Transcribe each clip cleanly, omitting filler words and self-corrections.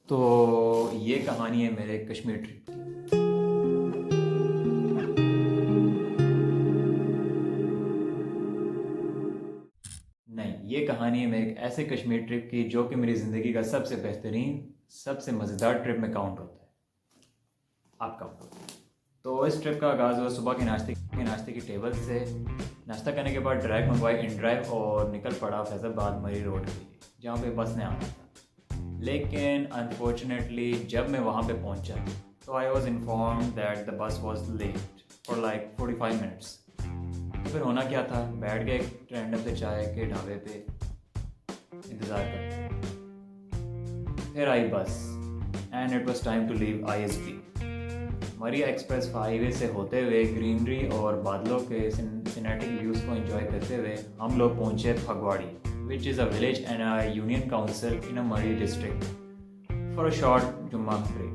तो ये कहानी है मेरे कश्मीर ट्रिप की। नहीं, ये कहानी है मेरे एक ऐसे कश्मीर ट्रिप की जो कि मेरी ज़िंदगी का सबसे बेहतरीन, सबसे मज़ेदार ट्रिप में काउंट होता है। आपका बताओ। तो इस ट्रिप का आगाज़ हुआ सुबह के नाश्ते की टेबल से। नाश्ता करने के बाद डायरेक्ट मंगवाई इन ड्राइव और निकल पड़ा फैज़ाबाद मरी रोड के लिए, जहाँ पे बस ने आना था। लेकिन अनफॉर्चुनेटली जब मैं वहाँ पे पहुँचा तो I was inform that the bus was late for like 45 minutes. तो फिर होना क्या था, बैठ गए एक रैंडम से चाय के ढाबे पे इंतज़ार करते। फिर आई bus and it was time to leave ISP। मरिया एक्सप्रेस हाईवे से होते हुए ग्रीनरी और बादलों के सिनेटिक व्यूज़ को एंजॉय करते हुए हम लोग पहुंचे Phagwari, which is a village and a union council in a Murree district, for a short Jumma break.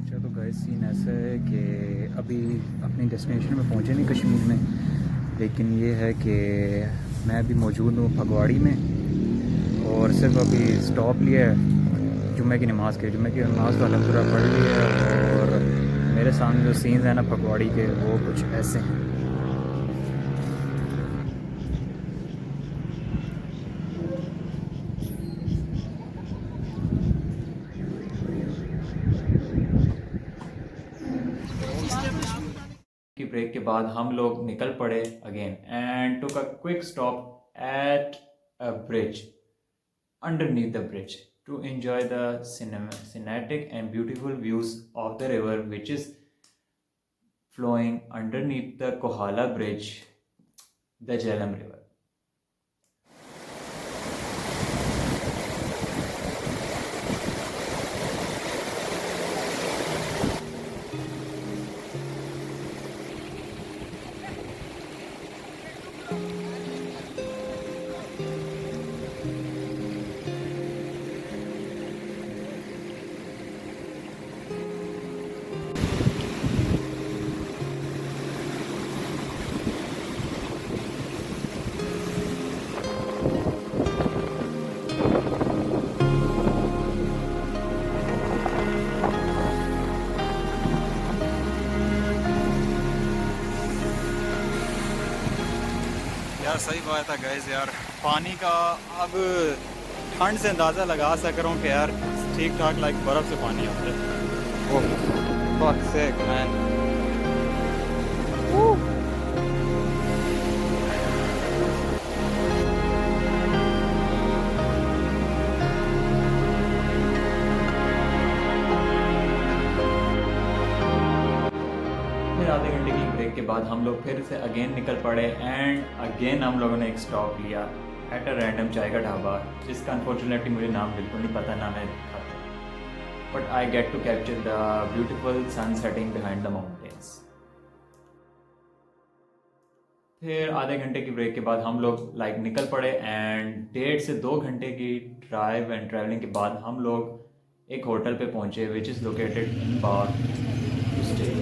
अच्छा, तो गैस सीन ऐसा है कि अभी अपनी डेस्टिनेशन में पहुँचे नहीं कश्मीर में, लेकिन ये है कि मैं अभी मौजूद हूँ फगवाड़ी में और सिर्फ अभी स्टॉप लिया है जुम्मे की नमाज़ के। जुम्मे की नमाज़ तो अल्हम्दुलिल्लाह पढ़ ली है और मेरे सामने जो सीन्स हैं ना फगवाड़ी के, वो कुछ ऐसे हैं। की ब्रेक के बाद हम लोग निकल पड़े again and took a quick stop at a bridge, underneath the bridge, to enjoy the cinematic and beautiful views of the river which is flowing underneath the Kohala Bridge, the Jhelum River. यार सही बात है gas, यार पानी का अब ठंड से अंदाज़ा लगा सक रहा हूँ कि यार ठीक ठाक लाइक बर्फ़ से पानी आता है। Oh fuck sake man. फिर आधे घंटे की ब्रेक के बाद हम लोग फिर से अगेन निकल पड़े एंड अगेन हम लोगों ने एक स्टॉप लिया एट अ रैंडम चाय का ढाबा, जिसका अनफॉर्चुनेटली मुझे नाम बिल्कुल नहीं पता, ना मैं खाता, but I get to capture the beautiful sun setting behind the mountains. फिर आधे घंटे की ब्रेक के बाद हम लोग निकल पड़े एंड 1.5 से 2 घंटे की ड्राइव एंड ट्रैवलिंग के बाद हम लोग एक होटल पे पहुंचे विच इज़ लोकेटेड इन बार टू स्टे।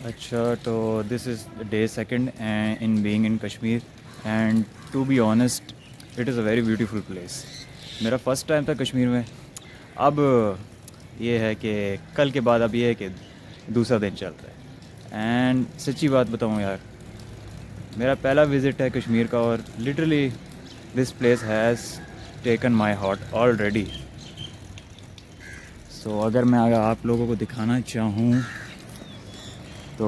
अच्छा, तो this is day second in being in Kashmir and to be honest it is a very beautiful place. मेरा फ़र्स्ट टाइम था कश्मीर में। अब ये है कि कल के बाद अब ये है कि दूसरा दिन चल रहा है एंड सच्ची बात बताऊँ यार, मेरा पहला विज़िट है कश्मीर का और literally this place has taken my heart already. So अगर मैं अगर आप लोगों को दिखाना चाहूँ तो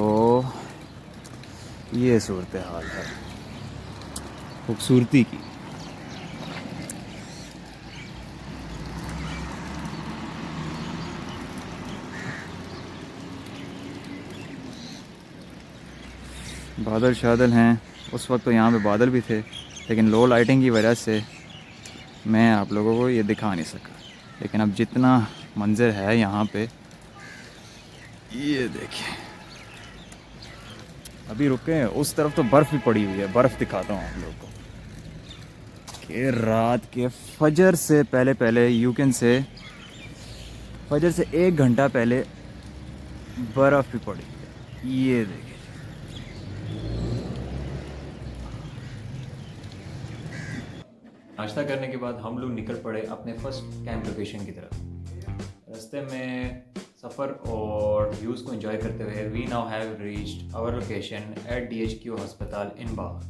ये सूरत हाल है खूबसूरती की। बादल शादल हैं, उस वक्त तो यहाँ पे बादल भी थे, लेकिन लो लाइटिंग की वजह से मैं आप लोगों को ये दिखा नहीं सका। लेकिन अब जितना मंज़र है यहाँ पे, ये देखिए। अभी रुके हैं, उस तरफ तो बर्फ़ भी पड़ी हुई है। बर्फ़ दिखाता हूँ आप लोगों को कि रात के फजर से पहले पहले यू कैन से फजर से 1 घंटा पहले बर्फ़ भी पड़ी है। ये देखिए, नाश्ता करने के बाद हम लोग निकल पड़े अपने फर्स्ट कैंप लोकेशन की तरफ। रास्ते में सफ़र और व्यूज़ को एंजॉय करते हुए we now have reached our location at DHQ हस्पताल इन बाग,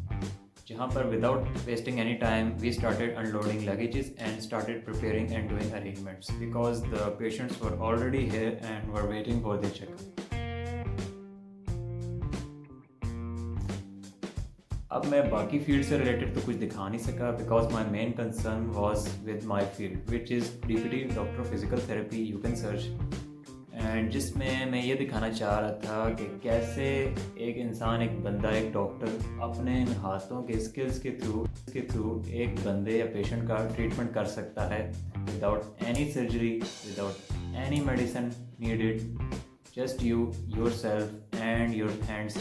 जहाँ पर without wasting any time we started unloading luggages and started preparing and doing arrangements because the patients were already here and were waiting for their checkup. अब मैं बाकी field से related तो कुछ दिखा नहीं सका because my main concern was with my field which is deputy doctor physical therapy you can search, and जिसमें मैं ये दिखाना चाह रहा था कि कैसे एक इंसान, एक बंदा, एक डॉक्टर अपने इन हाथों के स्किल्स के थ्रू एक बंदे या पेशेंट का ट्रीटमेंट कर सकता है without any surgery, without any medicine needed, just yourself and your hands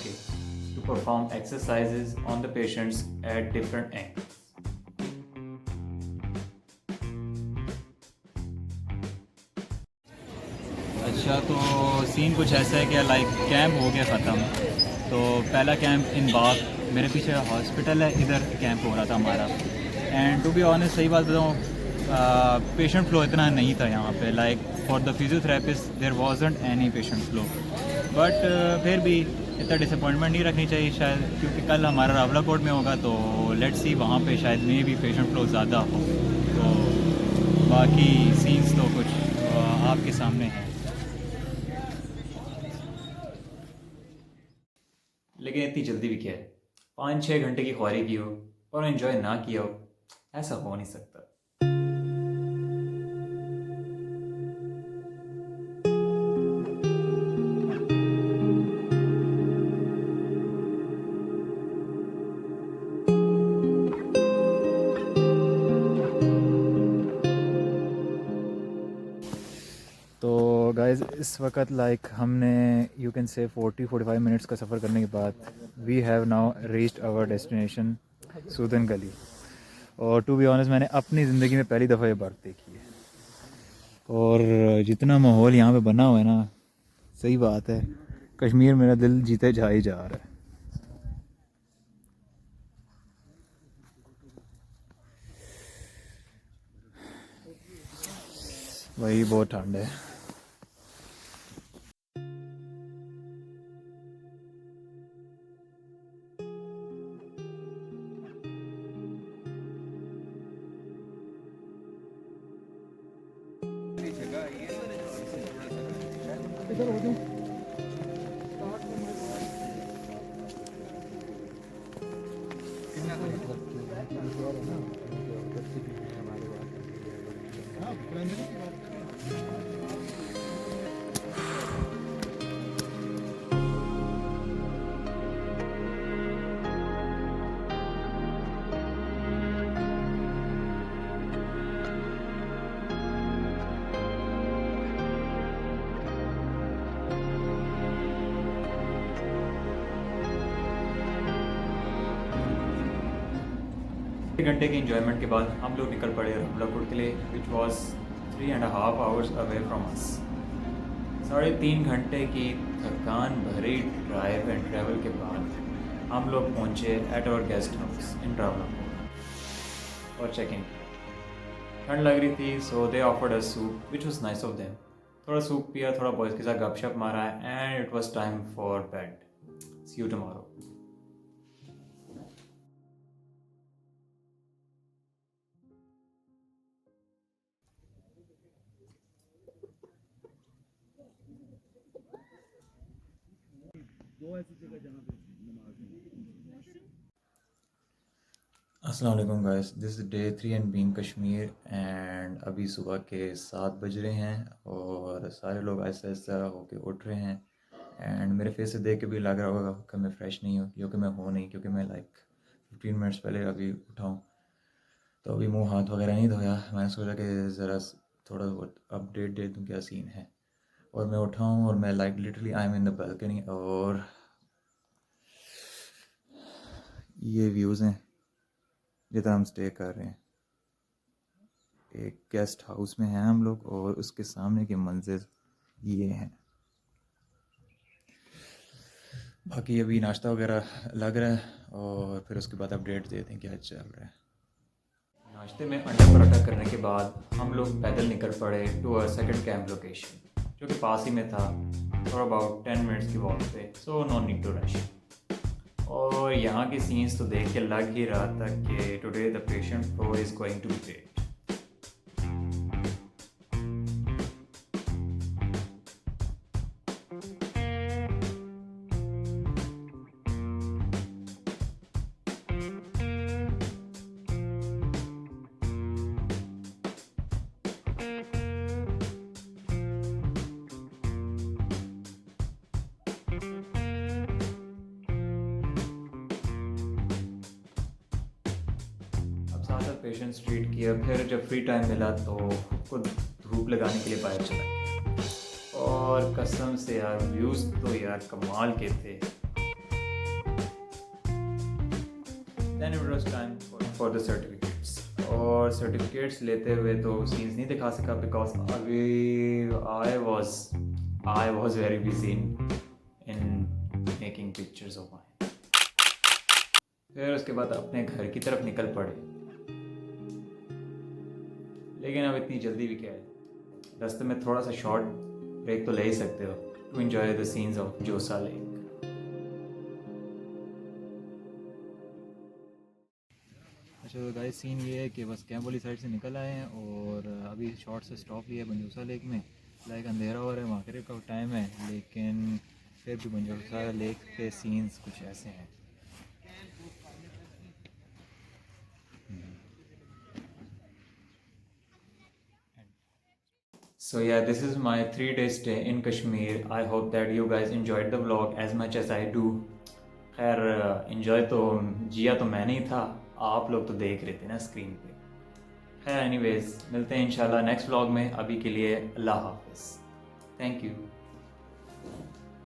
to perform exercises on the patients at different angles. अच्छा तो सीन कुछ ऐसा है कि लाइक कैंप हो गया ख़त्म। तो पहला कैंप इन बाग, मेरे पीछे हॉस्पिटल है, इधर कैंप हो रहा था हमारा। एंड टू बी ऑनेस्ट सही बात बताऊँ, पेशेंट फ्लो इतना नहीं था यहाँ पे। Like for the physiotherapist there wasn't any patient flow, but फिर भी इतना डिसअपॉइंटमेंट नहीं रखनी चाहिए शायद, क्योंकि कल हमारा रावला कोट में होगा तो लेट्स सी वहाँ पे शायद में भी पेशेंट फ्लो ज़्यादा हो। तो बाकी सीन्स तो कुछ आपके सामने हैं। लेकिन इतनी जल्दी भी क्या है, 5-6 घंटे की ख्वारी की हो और एंजॉय ना किया हो, ऐसा हो नहीं सकता। तो गाइज़ इस वक्त लाइक हमने यू कैन से 40-45 मिनट्स का सफ़र करने के बाद we have now reached our destination Sudhan Gali. और टू बी ऑनेस्ट मैंने अपनी ज़िंदगी में पहली दफ़ा ये बर्फ़ देखी है, और जितना माहौल यहाँ पे बना हुआ है ना, सही बात है, कश्मीर मेरा दिल जीते जा ही जा रहा है। वही बहुत ठंड है। एक घंटे के इंजॉयमेंट के बाद हम लोग निकल पड़े रावला कोट के लिए, which was 3.5 hours away from us. 3.5 घंटे की थकान भरी ड्राइव एंड ट्रैवल के बाद हम लोग पहुँचे at our guest house in Rawalakot और चेक इन किया। ठंड लग रही थी so they offered us soup which was nice of them. थोड़ा सूप पिया, थोड़ा बॉयज़ के साथ गपशप मारा and it was time for bed. See you tomorrow. अस्सलाम वालेकुम guys, this is day 3 and being Kashmir and अभी सुबह के 7 बज रहे हैं और सारे लोग ऐसा ऐसा होके उठ रहे हैं। एंड मेरे फेस से देख के भी लग रहा होगा कि मैं फ्रेश नहीं हूँ, क्योंकि मैं हूँ नहीं, क्योंकि मैं लाइक 15 मिनट्स पहले अभी उठा हूँ। तो अभी मुंह हाथ वगैरह नहीं धोया। मैंने सोचा कि ज़रा थोड़ा बहुत अपडेट दे दूँ क्या सीन है। और मैं उठा हूँ और मैं like literally I am in the balcony और ये व्यूज़ हैं जिधर हम स्टे कर रहे हैं। एक गेस्ट हाउस में हैं हम लोग और उसके सामने के मंजिर ये हैं। बाकी अभी नाश्ता वगैरह लग रहा है और फिर उसके बाद अपडेट देते हैं क्या चल रहा है। नाश्ते में अंडा पराठा करने के बाद हम लोग पैदल निकल पड़े to a second camp location, जो कि पास ही में था, फॉर अबाउट 10 मिनट्स की वॉक पे, so no need to rush. और यहाँ के सीन्स तो देख के लग ही रहा था कि today the patient flow is going to be great. Patients treat किया, फिर जब फ्री टाइम मिला तो खुद धूप लगाने के लिए बाहर चला गया। और कसम से यार व्यूज़ तो यार कमाल के थे। Then it was time for the certificates, और सर्टिफिकेट्स लेते हुए तो सीन्स नहीं दिखा सका बिकॉज अभी I was very busy in making pictures of mine। फिर उसके बाद अपने घर की तरफ निकल पड़े, लेकिन अब इतनी जल्दी भी क्या है, रास्ते में थोड़ा सा शॉर्ट ब्रेक तो ले ही सकते हो to enjoy the scenes of Josa lake. अच्छा तो गाइस सीन ये है कि बस कैंप वाली साइड से निकल आए हैं और अभी शॉर्ट से स्टॉप लिया है बंजूसा लेक में। लाइक अंधेरा हो रहा है, मागरिब का टाइम है, लेकिन फिर भी बंजूसा लेक के सीन्स कुछ ऐसे हैं। So yeah, this is my 3-day stay in Kashmir. I hope that you guys enjoyed the vlog as much as I do. खैर enjoy तो जिया तो मैंने ही था, आप लोग तो देख रहे थे ना स्क्रीन पे। खैर एनीवेज मिलते हैं इंशाल्लाह नेक्स्ट व्लॉग में। अभी के लिए अल्लाह हाफिज़। Thank you.